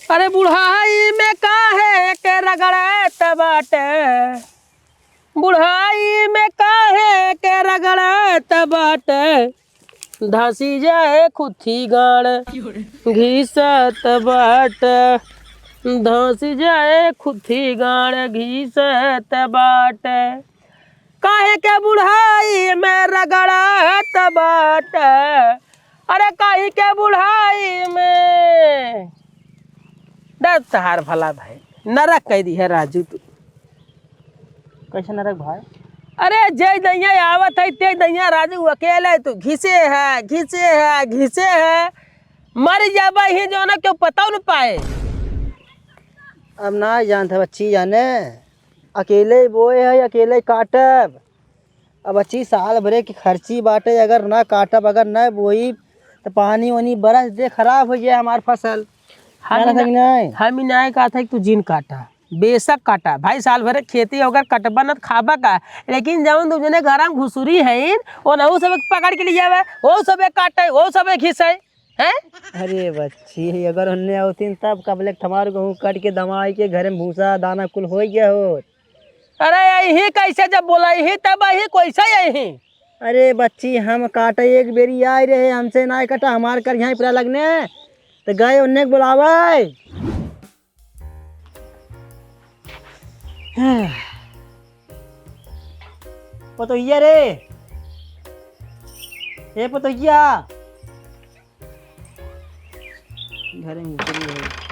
अरे बुढ़ाई में काहे के रगड़त बाटे, बुढ़ाई में काहे के रगड़त बाटे, धसी जाए खुथी गाड़ घिसत बाटे, धसी जाए खुथी गाड़ घिसत बाटे, काहे के बुढ़ाई में रगड़त बाटे, अरे काहे के बुढ़ाई में डर तहार भला भाई नरक कह दी है राजू तू। कैसे नरक भाई? अरे जय दैया आवत है ते दैया राजू अकेले तू घिसे है घिसे है घिसे है, मर जाबा ही जो ना क्यों पता न पाए। अब ना जानता बच्ची जाने, अकेले बोए है अकेले काटब। अब बच्ची साल भरे की खर्ची बाटे, अगर ना काटब अगर ना बोई तो पानी वानी बरस दे खराब हो जाए हमार फसल। हम नहीं कहा था कि तू जिन काटा, बेशक काटा भाई, साल भर खेती अगर कटबा न खाबा का, लेकिन जब तुझे घर में घुसुरी है वो ना सब पकड़ के लिए जावे, वो सब काटे वो सब घिसे हैं। अरे बच्ची अगर उनने होती तब कबले थमार गेहूँ कट के दमाई के घर में भूसा दाना कुल हो गया हो। अरे यही कैसे जब बोला यही तब यही कैसे यही। अरे बच्ची हम काटे एक बेरी आए रहे, हमसे ना कटा हमार कर यहाँ पूरा लगने तो गए उन्ने बुलावे। पतोहिया रे, ए पतोहिया घर में घुसरी है।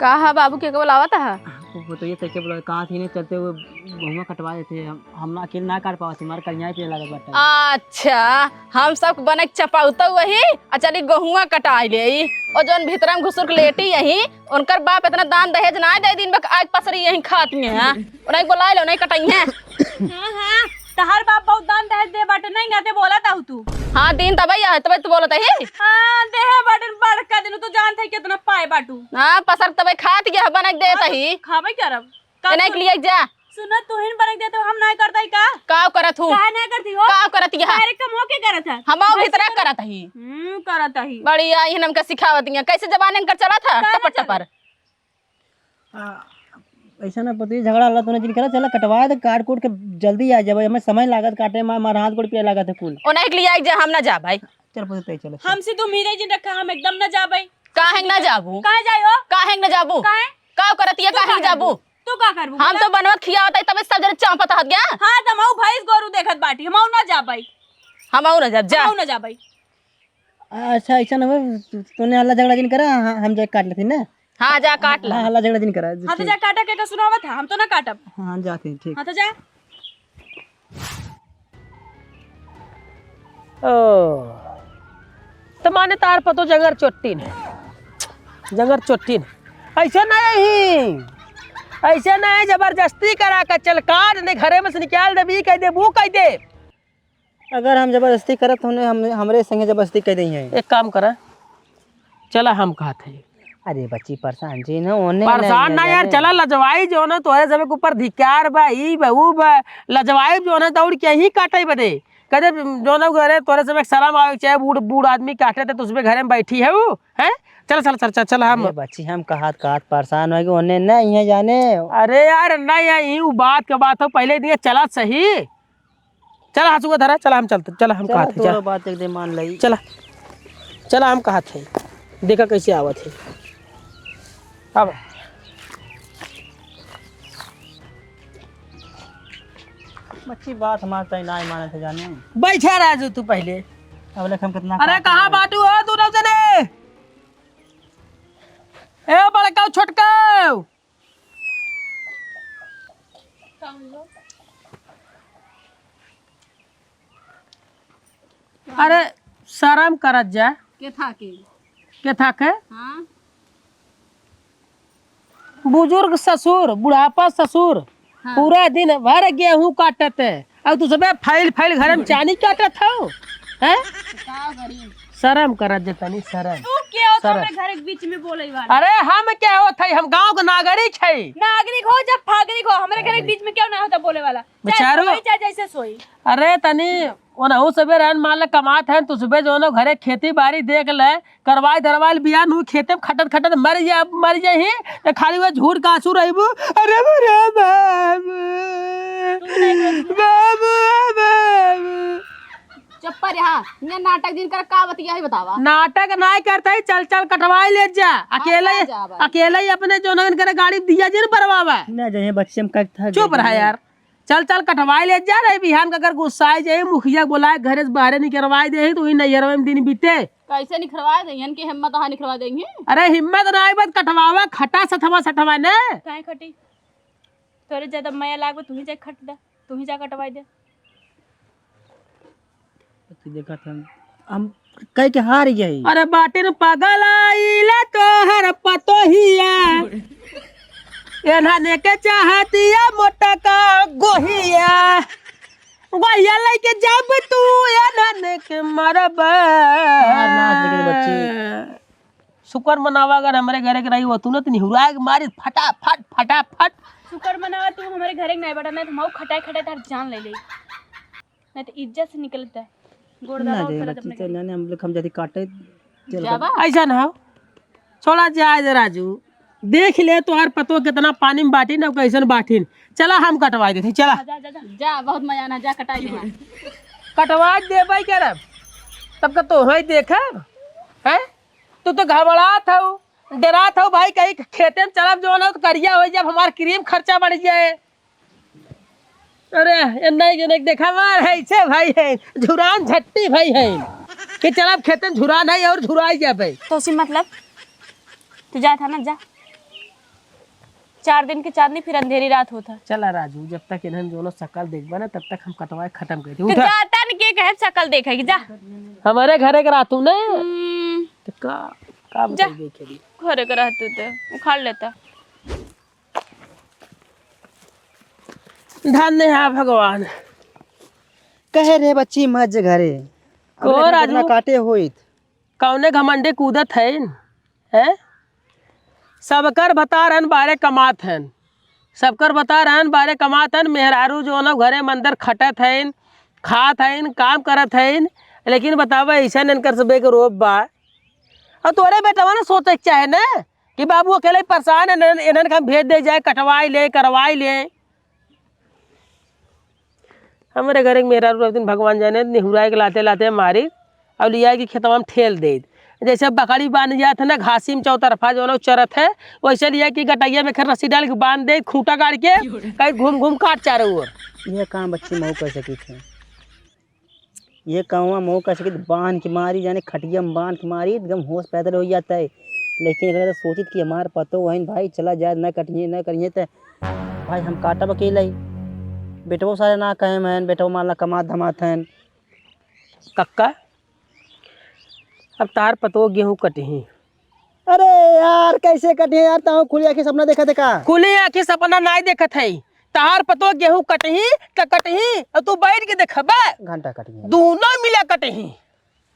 कहा बाबू के बुलावा था? वो तो ये तरीके बोला कहाँ थी नहीं चलते हुए बहुमा कटवा देते हम अकेले ना काट पाते हमारे कन्या पे लगा बटा। अच्छा हम सब बने चपाउता वही चली गहुआ कटाई ले और जौन भीतर में घुसुर के लेटी यही उनकर बाप इतना दान दहेज ना दे दिन बक आज पसरी यही खाती है उन्हें बुला लो नहीं कटाई है। हां हां तहार बाप बहुत दान दहेज दे बाटे नहीं ना दे बोला था तू। हां दिन तब या तब तू बोलत है। हां दे बाटे बड़का दिन तू जानत है कितना पाए बाटू। हां पसर तब खात गया बनक देता ही खाबे करब नहीं के लिए जा सुन तू हिन बनक दे तो हम नहीं करताई का का करत हूं का नहीं करती हो का करत है अरे कम हो के करत है हम भीतर करत ही करत ही बढ़िया ही हमके सिखावत है कैसे जमाने कर चला था टपट टपर। ऐसा ना पति झगड़ा होला तूने जिन करा चला कटवा दे काट कूट के जल्दी आ जाए हमें समय लागत काटे में हमारा हाथ गोड़ पे लागत है कुल ओ नहीं के लिए जा हम ना जा भाई चल पति तय चलो हमसे तू मेरे जिन रखा हम एकदम ना जाबे काहे ना जाबू काहे जायो काहे ना जाबू काहे का करती है काहे जाबू तू का करबू हम तो बनवत खियावत है तब सब जरे चांपत हत गया। हां तमाऊ भैंस गोरू देखत बाटी हमऊ ना जाबे हम ना जा जा हमऊ ना जाबे। अच्छा ऐसा ना तूने हल्ला झगड़ा जिन करा हम जाके काट लेते ना। हां जा काट ला हल्ला झगड़ा जिन करा। हां तो जा काटा के का सुनावत है हम तो ना काटब। हां जाते हैं ठीक। हां तो जा ओ तो माने तार पतो जंगर चोट्टी ने जंगर चोट्टी ने ऐसे नहीं ऐसे नहीं जबरदस्ती करा कर चल काट ने घरे में से निकाल दे भी कह दे वो कह दे। अगर हम जबरदस्ती करत होने हमरे संगे जबरदस्ती कर दी है। एक काम करा चला हम कहते हैं। अरे बच्ची परेशान जी ना ओने परेशान ना यार चला लजवाई जो ना तोरे सब के ऊपर धिक्कार बा ई बा ऊ बा लजवाई जो ना दौड़ के ही काटे बदे कदे जो ना घरे तोरे सब सलाम आवे चाहे बूढ़ बूढ़ आदमी काटे तो उसमें घरे में बैठी है वो हैं। चल चल चल चल हम बच्ची हम कहत परेशान हो गए ओने ना यहाँ जाने। अरे यार ना यही वो बात का बात हो पहले दिए चला सही चला हंसुआ धरा चला हम चलते चला हम कहते चलो बात एक दे मान लई चला चला हम कहते देखा कैसे आवत है अब बच्ची बात हमारे तय ना माने थे जाने। बैठा राजू तू पहले। अब लेख हम कितना अरे कहाँ बाटू हो तू ना जने ए बड़का छोटका अरे शर्म करत जा के था के हां बुजुर्ग ससुर बुढ़ापा ससुर पूरा दिन भर गेहूं काटत है और तू सब फाइल फाइल घर में चानी काटत हो हैं। शर्म करत जतनी शर्म तू के हो सर हमरे घर के बीच में बोले वाला अरे हम क्या होत है, हम गांव के नागरिक है। नागरिक हो जब फागरिक हो, हमरे घर के बीच में क्यों ना होता बोले वाला? बेचारो। चाहे सोई, चाहे जैसे सोई। अरे तनी ओनहु सबे रहन मान ले कमात है, तो सुबह जो घरे खेती बाड़ी देख ले, करवाई धरवाई बियान हुई, खेते में खटत खटत मर जाही, तो खाली वो झूठ का आंसू रहीबू। अरे मेरे बाबू बाबू बाबू। चुप पर यहाँ ये नाटक दिन कर का बतिया ही बतावा। नाटक नहीं करता ही, चल चल कटवाई ले जा। अकेला ही अपने जो नगन करे गाड़ी दिया जी न परवावा ना जाए बच्चे में कट था। चुप रहा यार, चल चल कटवाई ले जा। रहे बिहान का अगर गुस्सा जाए, मुखिया बोलाए घरे से बाहर नहीं करवाई दे तो ही नैहर में दिन बीते। कैसे निखरवा देंगे, इनकी हिम्मत कहाँ निखरवा देंगे। अरे हिम्मत ना आई, बस कटवावा, खटा सठवा ने। काहे खटी? तोरे ज्यादा माया लागो, तू ही जा खट दे, तू ही जा कटवाई दे। देखा था हम कह के हार गई। अरे बाटिन पागल आइला तोहर पतोहिया, एना ने के चाहतिया मोटा का गोहिया, गोहिया लेके जब तू एना ने के मरब। शुक्र मनावा अगर हमारे घरे के रही हो तू ना, तो निहुरा के मारी फटाफट फटाफट। शुक्र मनावा तू हमारे घर के नहीं बैठा, नहीं तो मऊ खटाई खटाई तार जान ले ले, नहीं तो इज्जत से निकलता है। ना जाए बच्ची चल ना हम लोग हम जाती काटे चल। ऐसा ना हो, छोड़ा जाए दे राजू, देख ले तोहार पतो कितना पानी में बाटी ना कैसन बाटी। चला हम कटवा देते, चला जा जा जा जा बहुत मजा ना, जा कटाई दे। कटवा देबै करब तब का तो है देखब है। तू तो घबरात हो, डरात हो भाई, कहीं खेते में चलब जो ना तो करिया हो जब हमार क्रीम खर्चा बढ़ जाए। अरे नहीं जो देखा मार है से भाई है झुरान झट्टी भाई है कि चलब खेते में झुरान है और झुराई जाबे। तो उसी मतलब तू जा था ना, जा 4 दिन की चांदनी फिर अंधेरी रात होता। चला राजू, जब तक इन्हन दोनों शकल देखबा ना तब तक हम कटवाए खत्म कर तो दी। जाता नहीं के कहे शकल देखेगी, जा हमारे घरे के रातू ने तो का जा। बताइए खेली घरे का रहते तो उखाड़ लेता। धन्य है भगवान। कहे रे बच्ची मज घरे को राजू काटे होइत कौने घमंडे कूदत है हैं? सबकर बता रहन बारे कमात हैं, सबकर बता रहन बारे कमात हैं। मेहरारू जो न घरे में अंदर खटत हैं, खात हैं, काम करत हैं, लेकिन बतावा ऐसा इनकर सबे के रोब बा। और तोरे बेटवा ना सोचे चाहे ना कि बाबू अकेले परेशान है, इन्हन हम भेज दे जाए कटवाई ले करवाई ले। हमारे घर में मेरा दिन भगवान जाने निहुराए के लाते लाते मारी और लिया कि खेतवा में ठेल दे। जैसे बकरी बांध जात है ना घासी में चौतरफा जो ना चरत है, वैसे लिया कि गटैया में खैर रस्सी डाल के बांध दे, खूंटा गाड़ के कहीं घूम घूम काट चारों ओर। ये काम बच्ची मऊ कर सकी थे, ये काम मऊ कर सकी बांध के मारी, जाने खटिया में बांध के मारी एकदम होश पैदल हो जाता है। लेकिन अगर सोचित कि हमारे पतो वही भाई चला जाए न कटिए न करिए तो भाई हम काटब अकेला ही। बेटो सारे ना कहे मैन, बेटो माला कमात धमात हैं। कक्का अब तार पतो गेहूँ कटही। अरे यार कैसे कटे यार, ताऊ खुली आंखें सपना देखा देखा। खुली आँखें सपना नहीं देखत है, तार पतो गेहूँ कटही का कटही और तू बैठ के देखबा घंटा कटिए दोनों मिला कटही।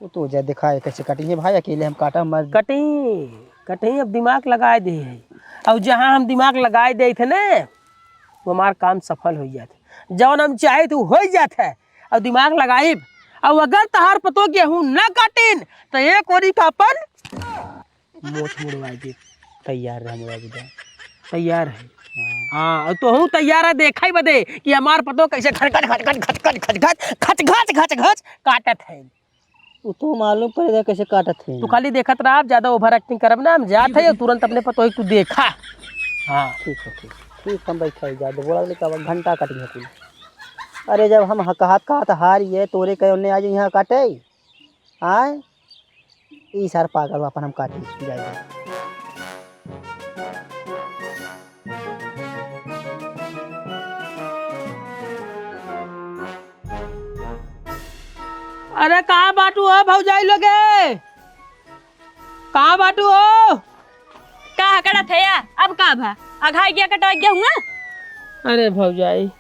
वो तो जा दिखाए कैसे कटिए भाई, अकेले हम काटा मर कटही कटही अब दिमाग लगाए दे। और जहाँ हम दिमाग लगाए दे थे ना वो हमार काम सफल हो जाते, जौन हम चाहे तो हो जाता है। और दिमाग लगाए और अगर तहार पतो गेहूँ न काटिन तो एक ओरी पापन मोछ मुड़वा दे। तैयार रहे हमारा बुढ़ा, तैयार है हाँ, और तो हूँ तैयार है देखा ही बदे कि हमार पतो कैसे खच खच खच खच खच खच खच खच खच खच खच काटत है। वो तो मालूम पड़ेगा कैसे काटत है। तू खाली देखत रहा, ज्यादा ओवर एक्टिंग करब ना हम जात है तुरंत अपने पतो ही तू देखा। हाँ ठीक है ठीक हम बैठा जाते बोला लेकिन घंटा कटिए कुल। अरे जब हम हाथ का हारी है तोरे कहे उन्हें आज यहाँ काटे आए ई सार पागल अपन हम काटे जाएगा। अरे कहाँ बाटू हो भौजाई लोगे, कहाँ बाटू हो? का करा थे या अब का भा अघा गया कटा गया हुआ। अरे भौजाई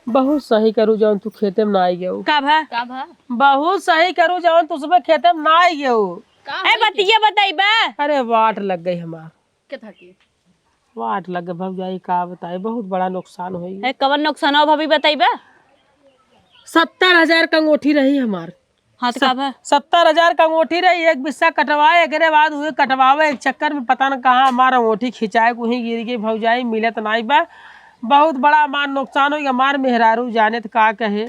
बहुत सही करू जौन तू खेते में ना आई गयो। का भा का भा बहुत सही करू जौन तू सुबह खेते में ना आई गयो। ए बतिया बताई बा। अरे वाट लग गई हमार, के था की वाट लग गई भौजाई, का बताए बहुत बड़ा नुकसान हो गई। ए कवन नुकसान हो भाभी बताई बा। 70,000 का अंगूठी रही हमार। हाँ तो का बा। 70,000 का अंगूठी रही, एक बिस्सा कटवाए, एकरे बाद हुए कटवावे एक चक्कर में पता न कहाँ हमारा अंगूठी खिंचाए कहीं गिर गई भौजाई, मिलत नहीं बा। बहुत बड़ा हमार नुकसान हो गया, हमार मेहरारू जाने तो का कहे।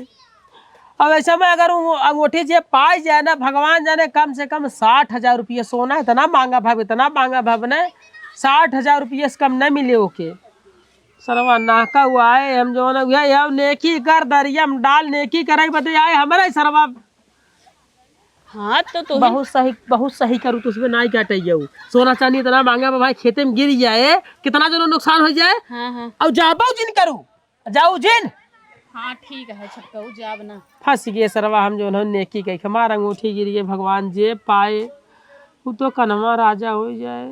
अब ऐसा में अगर वो अंगूठी जे पाई जाए ना, भगवान जाने कम से कम 60,000 रुपये। सोना इतना महंगा भाव, इतना महंगा भाव ने 60,000 रुपये से कम नहीं मिले ओके। सरवा नाका हुआ है, हम जो ना नेकी कर दरिया में डाल, नेकी करे बदे आए हमारे सरवा। हाँ तो बहुत सही करूँ तो उसमें नहीं काटे जाऊ। सोना चांदी इतना महंगा बा भाई, खेते में गिर जाए कितना जो नुकसान हो जाए। हाँ हाँ और जाबो जिन करूँ, जाऊ जिन हाँ ठीक है छक्का जाब ना। फंस गए सरवा, हम जो नेकी कही हमारा अंगूठी गिर गई, भगवान जे पाए वो तो कन्हवा राजा हो जाए।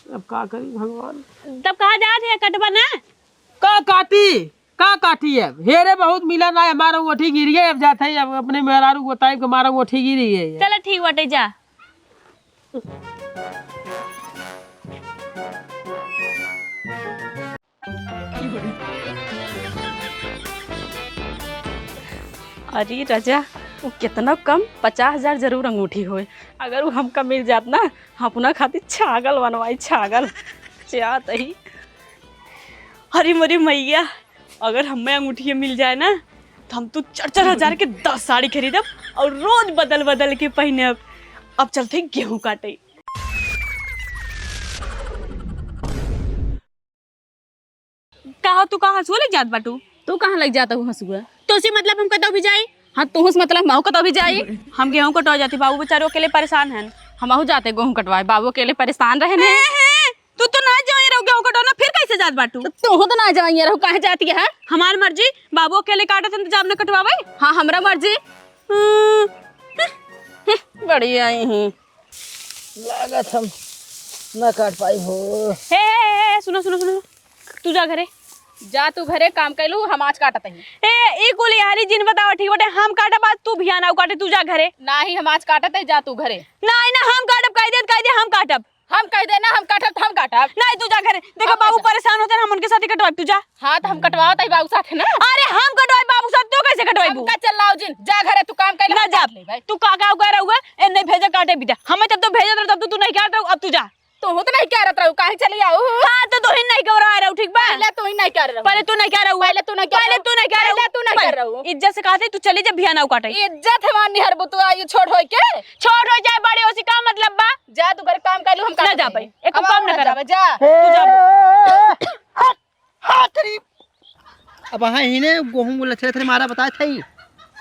अब का करी भगवान। तब कहाँ जा थे कटवा ना। का काटी है हेरे बहुत मिला ना, हमारा अंगूठी गिर गई। अब जाते ही अब अपने मेहरारू को बताए कि हमारा अंगूठी गिर गई है। चलो ठीक बाटे जा। अरे राजा वो कितना कम 50,000 जरूर अंगूठी होए। अगर वो हमका मिल जात ना, अपना खातिर छागल बनवाई, छागल चाहत ही। अरे मरी मैया, अगर हमें अंगूठी मिल जाए ना तो हम तो 4,000 के 10 साड़ी खरीदब और रोज बदल बदल के पहनब। अब चलते गेहूं काटे। कहा तू कहाँ हंसुआ लग जात बाटू। तू कहाँ लग जाता हूँ हंसुआ। तो उसी मतलब हम कतो भी जाई। हाँ तू मतलब माऊ कतो भी जाई। हम गेहूं कटवा जाती, बाबू बेचारों के लिए परेशान हैं। हम जाते गेहूँ कटवाए, बाबू के लिए परेशान रहे ने। तू तो ना जाई रहो गेहूं कटवाना, फिर कैसे जात बाटू। तू तो ना जाइए रहो, कहाँ जाती है। हमार मर्जी, बाबू अकेले काटत इंतजाम न कटवावे। हाँ हमरा मर्जी। बड़ी आई हूँ लागत हम ना काट पाई हो। हे सुनो सुनो सुनो, तू जा घरे। जा तू घरे काम कैलू, हम आज काटत ही। ए कुल यारी जिन बताओ ठीक बटे, हम काटे बात तू भी आना काटे। तू जा घरे। ना ही हम आज काटत है, जा तू घरे। नहीं ना हम काटब, कह दे हम काटब। हम कह देना हम काटब तो हम काटब। नहीं तू जा घरे, देखो बाबू परेशान होते हैं, हम उनके साथ ही कटवाई। तू जा। हाँ तो हम कटवाओ तई बाबू साथ है ना। अरे हम कटवाई बाबू साथ, तू कैसे कटवाई। हम का चल लाओ जिन, जा घरे तू काम कैला। ना जा तू काका उगा रहुए ए नहीं भेजा काटे बिटा। हमें जब तो भेजा तब तू नहीं काट रहा, अब तू जा। तू तो नहीं कह रहा, कहीं चली आओ। हां तो तू ही नहीं कर रहा, ठीक बा। पहले तू ही नहीं कर रहा, पहले तू नहीं कर रहा, पहले तू नहीं कर रहा, पहले तू नहीं कर रहा। इज्जत से कहते तू चली जा, भियाना काटे। इज्जत है मानी हर बुतु आई छोड़ होई के। छोड़ हो जाए बड़े होसी का मतलब बा। जा तू घर काम कर लू, हम ना जा भाई, एक काम ना कर। जा तू जा। हां तेरी अब वहां इने गेहूं लछरे थे मारा बताए थे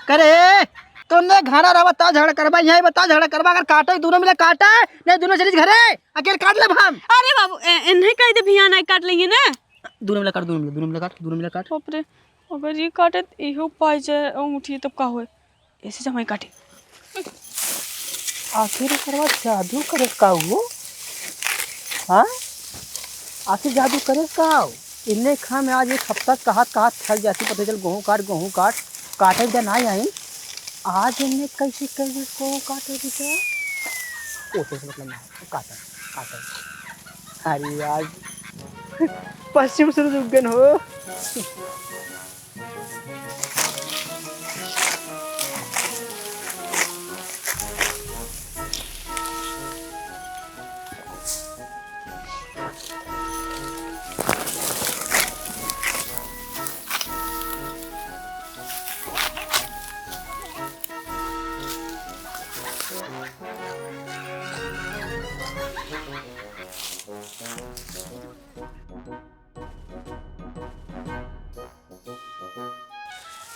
करे तूने घाना रहा बता झगड़ा करबा, यही बता झगड़ा करबा। अगर काटे दोनों मिले काटे, नहीं दोनों चली घरे अकेले काट ले हम। अरे बाबू इन्हें कह दे भियाना काट लेंगे ना। दोनों मिले काट, दोनों मिले काट। बाप रे, अगर ये काटे इहो पाई जाए अंगूठी तब का होए। ऐसे जमाई काटे। आखिर करवा जादू करे का हो। हाँ आखिर जादू करे का हो। इन्ने खा में आज एक हफ्ता कहा थक जाती, पता चल गेहूं काट काटे जा ना आई। आज इन्ने कैसे को काटे बेटा ओटे से मतलब ना काटे। अरे आज पश्चिम सूरज उगन हो।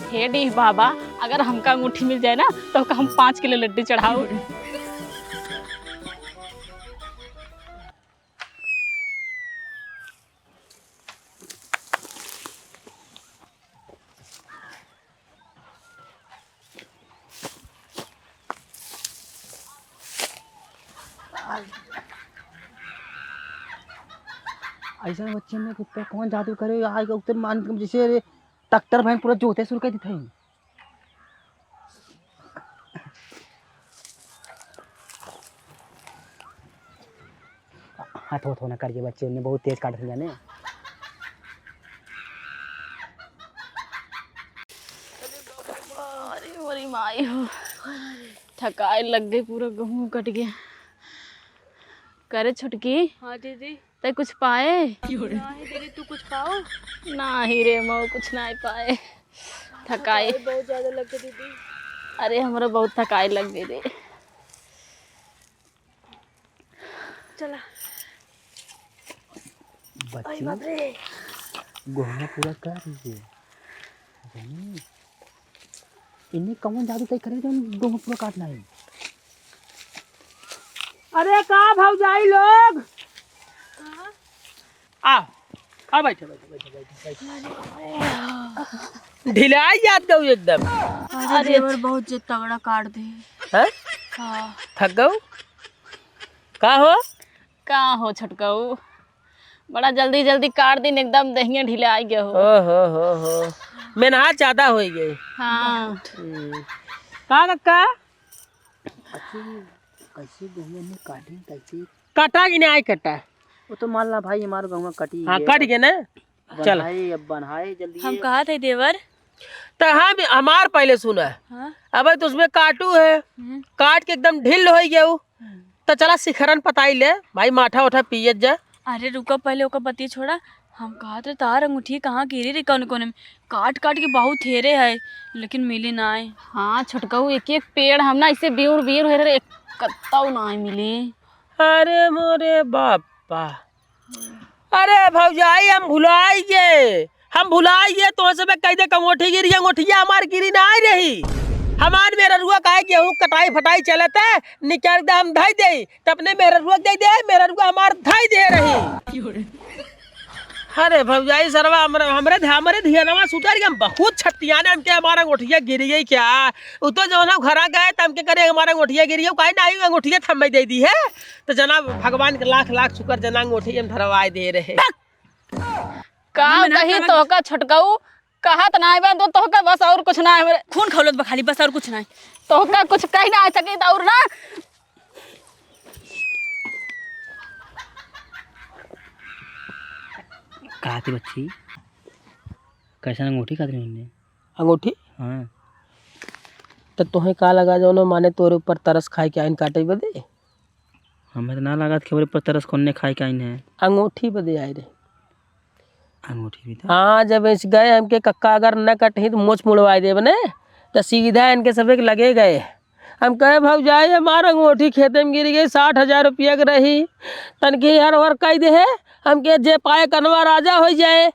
हे डी बाबा, अगर हमका अंगूठी मिल जाए ना तो हम 5 किलो लड्डू चढ़ाओ। ऐसा बच्चे में कुत्ता कौन जादू करे आज उत्तर मान जैसे ट्रैक्टर बहन पूरा जोते शुरू कर दी थी। हाथ होत होना करिए बच्चे, उन्हें बहुत तेज काट जाने। अरे मोरी माई हो, थकाई लग गई, पूरा गेहूं कट गया। करे छुटकी। हाँ दीदी। ते कुछ पाए? नहीं दीदी, तू कुछ पाओ। नहीं रे मऊ, कुछ नहीं पाए। थकाई बहुत ज्यादा लग गई दीदी। अरे हमरा बहुत थकाई लग गई रे। चला। बच्ची गोहना पूरा कर दीजिए। इन्हें कौन जादू तय करे जो गोहना पूरा काटना है? अरे कहाँ भौजाई लोग? आओ आ बैठो बैठो बैठो बैठो। ढिलाई याद दो एकदम। अरे देवर बहुत जे तगड़ा काट दे। हैं? हाँ। थक गऊ? का हो? कहाँ हो छटकाऊ, बड़ा जल्दी जल्दी काट दिन, एकदम दहिया ढीला आ गया हो। हो मेहनत ज्यादा हो गई। हाँ। का कक्का? कैसे गोहना में काटे कैसे? काटा कि नहीं कटा? वो तो मान ला भाई हमारा गोहना कटी हाँ कट गए ना। चल बनाए, अब बनाए जल्दी। हम कहा थे देवर। तो हम हमार पहले सुना। हाँ। अब तो उसमें काटू है, काट के एकदम ढील हो गया तो चला शिखरन पताई ले भाई, माठा उठा पियत जा। अरे रुको, पहले ओका बत्ती छोड़ा। हम कहा थे तार अंगूठी कहाँ गिरी रे कोने कोने में, काट काट के बहुत थेरे है लेकिन मिली ना है। हाँ छटकाऊ, एक एक पेड़ हम ना इसे बीउर बीउर हो रहे, एक कत्ता ना मिली। अरे मोरे बापा, अरे भौजाई हम भुलाई गए तो सब कह दे अंगूठी गिरी, अंगूठिया हमार गिरी ना आई रही। हमार मेरा रुआ कहे गेहूँ कटाई फटाई चलता है, निकाल दे हम धाई दे तो अपने मेरा रुआ दे दे, मेरा रुआ हमार धाई दे रही। अरे भौजाई सरवा हमरे धियानवा सुतर के हम बहुत छतियाने हमके हमारा अंगूठिया गिरी गई क्या। वो तो जो ना घरा गए तो हमके करे हमारा अंगूठिया गिरी है, कहीं ना अंगूठिया थम दे दी है। तो जना भगवान के लाख लाख शुक्र, जना अंगूठी हम धरवाए दे रहे। का कही तो का छटकाऊ, कहा तो ना बा तो का बस, और कुछ ना है। खून खौलत बा खाली, बस और कुछ नहीं। तो का कुछ कही ना आ सके और ना। कहा थी बच्ची कैसा अंगूठी काट रही उन्हें? अंगूठी? हाँ। तो तुम्हें का लगा जो ना माने तोरे ऊपर तरस खाए के आइन काटे बदे? हमें तो ना लगा कि पर तरस कोने खाए के आइन है। अंगूठी बदे आए रे। अंगूठी भी था। हाँ जब इस गए हमके कक्का अगर न कटही तो मोच मुड़वाए दे बने, तो सीधा इनके सब एक लगे गए। हम कहे भौजाई हमारा अंगूठी खेते में गिर गई, 60,000 रुपया के रही, तनकी हर वर कह दे है हमके जे पाए कनवा राजा हो जाए।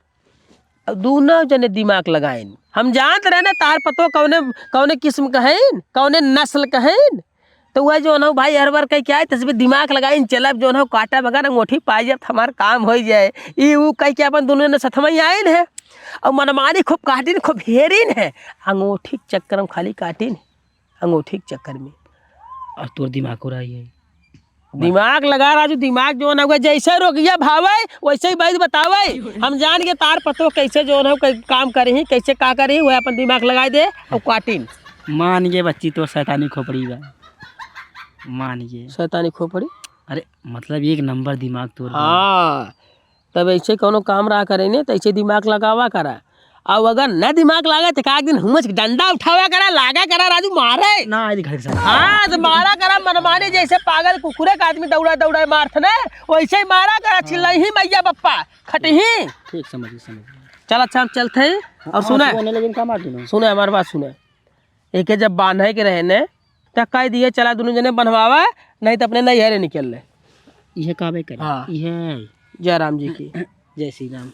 अब दूना जने दिमाग लगाइन, हम जानते रहे ना तार पतो कौने कौने किस्म कहें, कौने नस्ल कहें। तो वह जो ना भाई हर बार कह के आए तस्वीर दिमाग लगाई चलब जो ना काटा बगैर अंगूठी पाई जब हमार काम हो जाए। ये वो कह के अपन दोनों ने सथमई आइन है और मनमानी खूब काटिन, खूब हेरिन है। अंगूठी के चक्कर में खाली काटिन, अंगूठी के चक्कर में। और तोर दिमाग हो रही है। दिमाग लगा राजू, दिमाग जो ना जैसे रोगिया भावे वैसे ही बैद बतावे। हम जान के तार पतो कैसे जो ना काम करे, कैसे का करे, वह अपन दिमाग लगाई दे और काटिन। मान ये बच्ची तो शैतानी खोपड़ी बा, मान ये शैतानी खोपड़ी। अरे मतलब एक नंबर दिमाग तो। हाँ तब ऐसे कोनो काम रहा करे ने तो ऐसे दिमाग लगावा करा। अब अगर न दिमाग लागे तो का दिन हुमच डंडा उठावा करा, लागा करा राजू, मारे ना आज घर से। हाँ तो मारा करा मनमानी, जैसे पागल कुकुरे का आदमी दौड़ा दौड़ा मारत ने वैसे ही मारा करा। चिल्लाई ही मैया बप्पा खटही। ठीक समझिए। चल अच्छा हम चलते हैं। और सुना सुना हमारी बात सुना, एक जब बांधे के रहे ने तब कह दिए चला दोनों जने बनवावा, नहीं तो अपने नैहरे निकल ले। यह काबे करे। हाँ। यह जय राम जी की जय श्री राम।